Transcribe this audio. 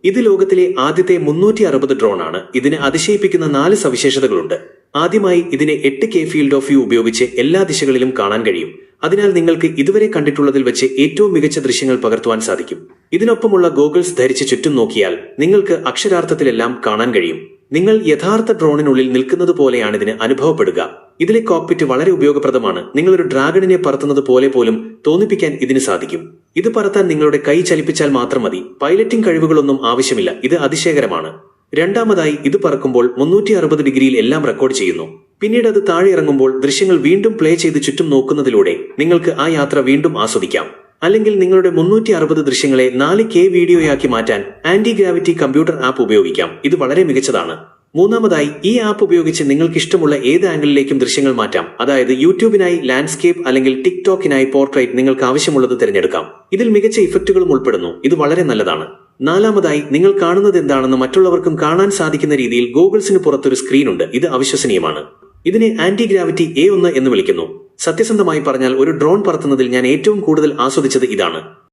ഇത് ലോകത്തിലെ ആദ്യത്തെ 360 ഡ്രോണാണ്. ഇതിന് അതിശയിപ്പിക്കുന്ന 4 സവിശേഷതകളുണ്ട്. ആദ്യമായി ഇതിനെ 8K ഫീൽഡ് ഓഫ് വ്യൂ ഉപയോഗിച്ച് എല്ലാ ദിശകളിലും കാണാൻ കഴിയും. അതിനാൽ നിങ്ങൾക്ക് ഇതുവരെ കണ്ടിട്ടുള്ളതിൽ വെച്ച് ഏറ്റവും മികച്ച ദൃശ്യങ്ങൾ പകർത്തുവാൻ സാധിക്കും. ഇതിനൊപ്പമുള്ള ഗോഗിൾസ് ധരിച്ച് ചുറ്റും നോക്കിയാൽ നിങ്ങൾക്ക് അക്ഷരാർത്ഥത്തിലെല്ലാം കാണാൻ കഴിയും. നിങ്ങൾ യഥാർത്ഥ ഡ്രോണിനുള്ളിൽ നിൽക്കുന്നത് പോലെയാണിതിന് അനുഭവപ്പെടുക. ഇതിലെ കോക്പിറ്റ് വളരെ ഉപയോഗപ്രദമാണ്. നിങ്ങളൊരു ഡ്രാഗണിനെ പറത്തുന്നത് പോലെ പോലും തോന്നിപ്പിക്കാൻ ഇതിന് സാധിക്കും. ഇത് പറത്താൻ നിങ്ങളുടെ കൈ ചലിപ്പിച്ചാൽ മാത്രം മതി. പൈലറ്റിംഗ് കഴിവുകളൊന്നും ആവശ്യമില്ല. ഇത് അതിശയകരമാണ്. രണ്ടാമതായി, ഇത് പറക്കുമ്പോൾ 360 ഡിഗ്രിയിൽ എല്ലാം റെക്കോർഡ് ചെയ്യുന്നു. പിന്നീട് അത് താഴെ ഇറങ്ങുമ്പോൾ ദൃശ്യങ്ങൾ വീണ്ടും പ്ലേ ചെയ്ത് ചുറ്റും നോക്കുന്നതിലൂടെ നിങ്ങൾക്ക് ആ യാത്ര വീണ്ടും ആസ്വദിക്കാം. അല്ലെങ്കിൽ നിങ്ങളുടെ 360 ദൃശ്യങ്ങളെ 4K വീഡിയോയാക്കി മാറ്റാൻ ആന്റി ഗ്രാവിറ്റി കമ്പ്യൂട്ടർ ആപ്പ് ഉപയോഗിക്കാം. ഇത് വളരെ മികച്ചതാണ്. മൂന്നാമതായി, ഈ ആപ്പ് ഉപയോഗിച്ച് നിങ്ങൾക്ക് ഇഷ്ടമുള്ള ഏത് ആംഗിളിലേക്കും ദൃശ്യങ്ങൾ മാറ്റാം. അതായത് യൂട്യൂബിനായി ലാൻഡ്സ്കേപ്പ് അല്ലെങ്കിൽ ടിക്ടോക്കിനായി പോർട്രേറ്റ്, നിങ്ങൾക്ക് ആവശ്യമുള്ളത് തിരഞ്ഞെടുക്കാം. ഇതിൽ മികച്ച ഇഫക്റ്റുകളും ഉൾപ്പെടുന്നു. ഇത് വളരെ നല്ലതാണ്. നാലാമതായി, നിങ്ങൾ കാണുന്നത് എന്താണെന്ന് മറ്റുള്ളവർക്കും കാണാൻ സാധിക്കുന്ന രീതിയിൽ ഗോഗിൾസിന് പുറത്തൊരു സ്ക്രീൻ ഉണ്ട്. ഇത് അവിശ്വസനീയമാണ്. ഇതിനെ ആന്റി ഗ്രാവിറ്റി A1 എന്ന് വിളിക്കുന്നു. സത്യസന്ധമായി പറഞ്ഞാൽ ഒരു ഡ്രോൺ പറത്തുന്നതിൽ ഞാൻ ഏറ്റവും കൂടുതൽ ആസ്വദിച്ചത് ഇതാണ്.